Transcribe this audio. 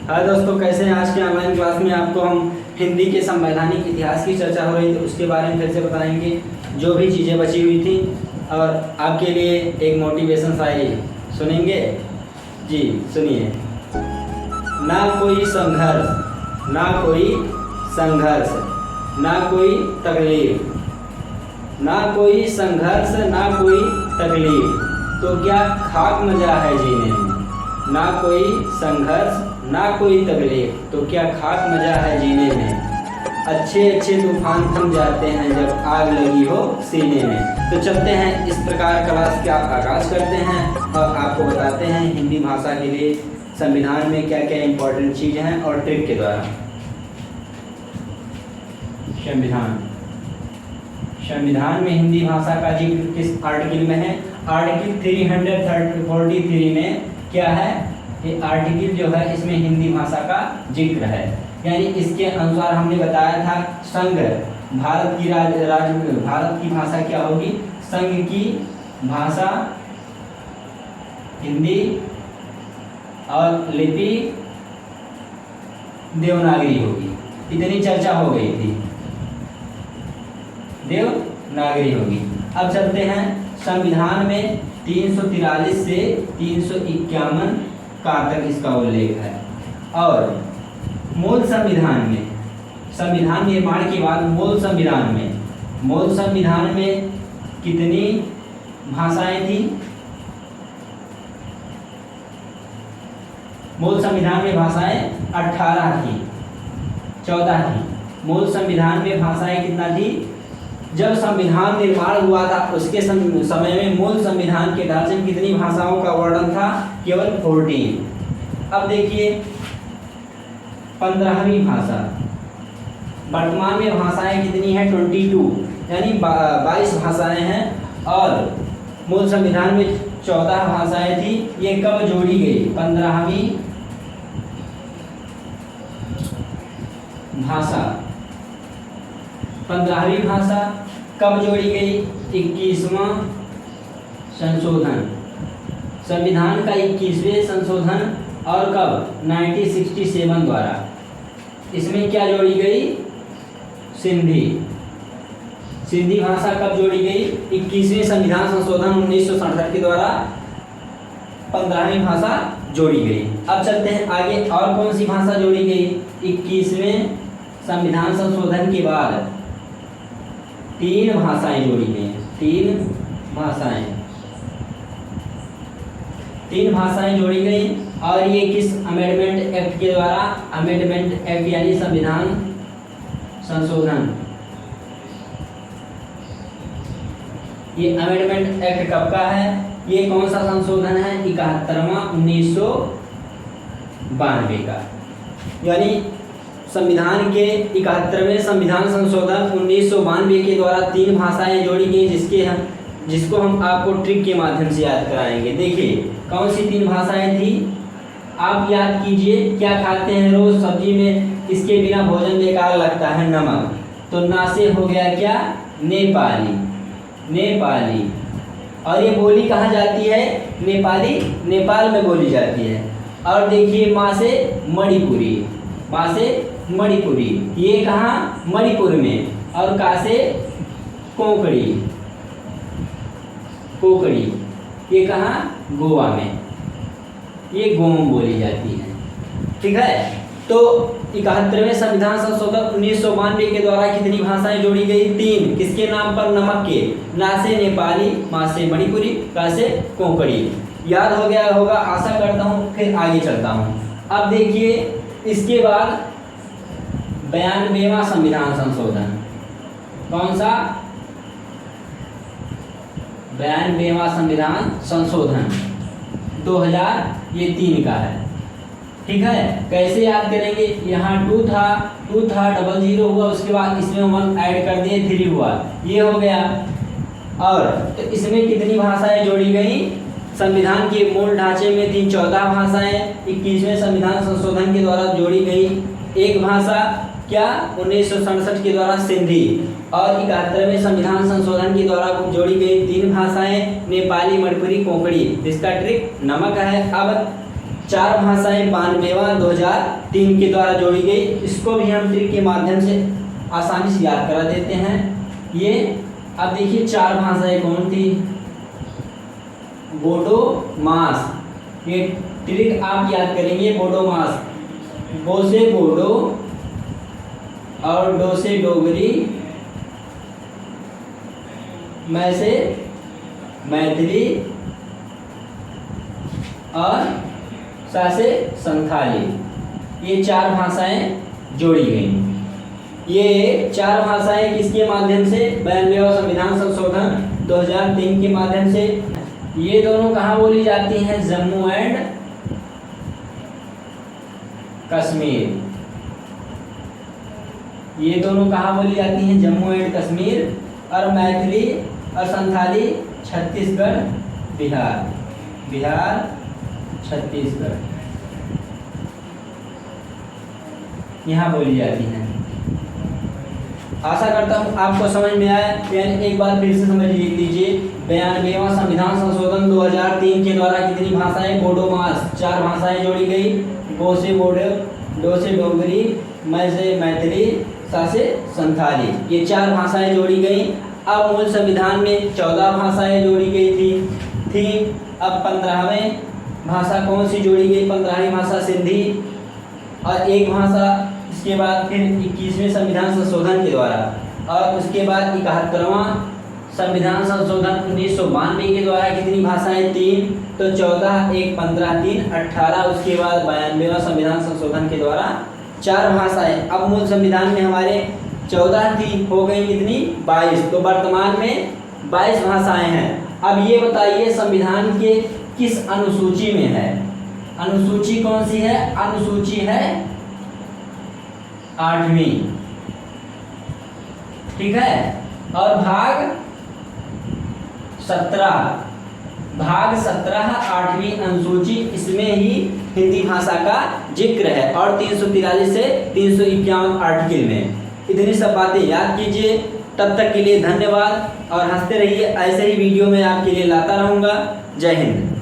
हाय दोस्तों, कैसे हैं। आज के ऑनलाइन क्लास में आपको हम हिंदी के संवैधानिक इतिहास की चर्चा हो रही थी, उसके बारे में फिर से बताएंगे जो भी चीज़ें बची हुई थी, और आपके लिए एक मोटिवेशन शायरी सुनेंगे। जी सुनिए। ना कोई संघर्ष, ना कोई संघर्ष, ना कोई तकलीफ, ना कोई संघर्ष, ना कोई तकलीफ, तो क्या खाक मजा है जीने में। ना कोई संघर्ष, ना कोई तकलीफ, तो क्या खाक मजा है जीने में। अच्छे अच्छे तूफान थम जाते हैं जब आग लगी हो सीने में। तो चलते हैं, इस प्रकार क्लास का आगाज करते हैं और आपको बताते हैं हिंदी भाषा के लिए संविधान में क्या क्या इम्पोर्टेंट चीज़ें हैं और ट्रिक के द्वारा। संविधान में हिंदी भाषा का जिक्र किस आर्टिकल में है? आर्टिकल 343 में क्या है? ये आर्टिकल जो है इसमें हिंदी भाषा का जिक्र है। यानी इसके अनुसार हमने बताया था संघ, भारत की भाषा क्या होगी? संघ की भाषा हिंदी और लिपि देवनागरी होगी। इतनी चर्चा हो गई थी, देवनागरी होगी। अब चलते हैं संविधान में 343 से 351 का तक इसका उल्लेख है। और मूल संविधान निर्माण के बाद मूल संविधान में कितनी भाषाएं थी? मूल संविधान में भाषाएं 18 थी, 14 थी। मूल संविधान में भाषाएं कितना थी? जब संविधान निर्माण हुआ था उसके समय में मूल संविधान के ढांचे में कितनी भाषाओं का वर्णन था? केवल 14। अब देखिए 15वीं भाषा। वर्तमान में भाषाएं कितनी हैं? 22, यानी 22 भाषाएं हैं। और मूल संविधान में 14 भाषाएं थी। ये कब जोड़ी गई? 15वीं भाषा। 15वीं भाषा कब जोड़ी गई? 21वां संशोधन, संविधान का 21वें संशोधन। और कब? 1967 द्वारा। इसमें क्या जोड़ी गई? सिंधी भाषा कब जोड़ी गई? 21वें संविधान संशोधन 1967 के द्वारा 15वीं भाषा जोड़ी गई। अब चलते हैं आगे, और कौन सी भाषा जोड़ी गई? 21वें संविधान संशोधन के बाद 3 भाषाएं जोड़ी गई। 3 भाषाएं जोड़ी गई। और ये किस अमेंडमेंट एक्ट के द्वारा? अमेंडमेंट एक्ट यानी संविधान संशोधन। ये अमेंडमेंट एक्ट कब का है? ये कौन सा संशोधन है? 71वां 1992 का। यानी संविधान के 71वें संविधान संशोधन 1992 के द्वारा 3 भाषाएं जोड़ी गई, जिसको हम आपको ट्रिक के माध्यम से याद कराएंगे। देखिए कौन सी 3 भाषाएं थी, आप याद कीजिए। क्या खाते हैं रोज सब्जी में? इसके बिना भोजन बेकार लगता है, नमक। तो ना से हो गया क्या? नेपाली। और ये बोली कहाँ जाती है? नेपाल में बोली जाती है। और देखिए माँ से मणिपुरी, ये कहाँ? मणिपुर में। और का से कोंकणी, ये कहाँ? गोवा में। ये गोवा में बोली जाती है। ठीक है। तो 71वें संविधान संशोधन 1992 के द्वारा कितनी भाषाएं जोड़ी गई? 3। किसके नाम पर? नमक के। ना से नेपाली, मा से मणिपुरी, का से कोंकणी। याद हो गया होगा, आशा करता हूँ। फिर आगे चलता हूँ। अब देखिए इसके बाद 92वां संविधान संशोधन। कौन सा? 92वां संविधान संशोधन 2003 का है। ठीक है। कैसे याद करेंगे? यहाँ 2 था, 00 हुआ, उसके बाद इसमें 1 ऐड कर दिए, 3 हुआ, ये हो गया। और तो इसमें कितनी भाषाएं जोड़ी गई? संविधान के मूल ढांचे में थी 14 भाषाएं, 21वें संविधान संशोधन के द्वारा जोड़ी गई 1 भाषा। क्या? 1967 के द्वारा सिंधी। और 71वें संविधान संशोधन के द्वारा जोड़ी गई 3 भाषाएं, नेपाली, मणिपुरी, कोंकणी। इसका ट्रिक नमक है। अब चार भाषाएं 92वां 2003 के द्वारा जोड़ी गई। इसको भी हम ट्रिक के माध्यम से आसानी से याद करा देते हैं। ये अब देखिए चार भाषाएं कौन थी, बोडो मास, ये ट्रिक आप याद करेंगे। बोडो मास, बो से बोडो और डो से डोगरी, मैं से मैथिली और सा से संथाली, ये चार भाषाएं जोड़ी गई। ये चार भाषाएं किसके माध्यम से, 92वां संविधान संशोधन 2003 के माध्यम से। ये दोनों कहाँ बोली जाती हैं, जम्मू एंड कश्मीर। ये दोनों कहाँ बोली जाती हैं, जम्मू एंड कश्मीर। और मैथिली और संथाली छत्तीसगढ़ बिहार, बिहार छत्तीसगढ़ यहाँ बोली जाती हैं। आशा करता हूँ आपको समझ में आया। एक बार फिर से समझ लिख लीजिए। 92वां संविधान संशोधन 2003 के द्वारा कितनी भाषाएं, बोडो मास, चार भाषाएं जोड़ी गई। बो से बोडो, डो से डोगरी, मैं से मैथिली, सा से संथाली, ये चार भाषाएं जोड़ी गई। अब मूल संविधान में 14 भाषाएं जोड़ी गई थी। अब 15वें भाषा कौन सी जोड़ी गई, 15वीं भाषा सिंधी और एक भाषा। इसके बाद फिर 21वें संविधान संशोधन के द्वारा और उसके बाद 71वां संविधान संशोधन 1992 के द्वारा कितनी भाषाएं, 3। तो 14, 1, 15, 3, 18। उसके बाद 92वां संविधान संशोधन के द्वारा 4 भाषाएं। अब मूल संविधान में हमारे 14 थी, हो गई कितनी, 22। तो वर्तमान में 22 भाषाएं हैं। अब ये बताइए संविधान के किस अनुसूची में है, अनुसूची कौन सी है, अनुसूची है 8वीं, ठीक है। और भाग 17 8वीं अनुसूची, इसमें ही हिंदी भाषा का जिक्र है और 343 से 351 आर्टिकल में। इतनी सब बातें याद कीजिए। तब तक के लिए धन्यवाद और हंसते रहिए। ऐसे ही वीडियो मैं आपके लिए लाता रहूँगा। जय हिंद।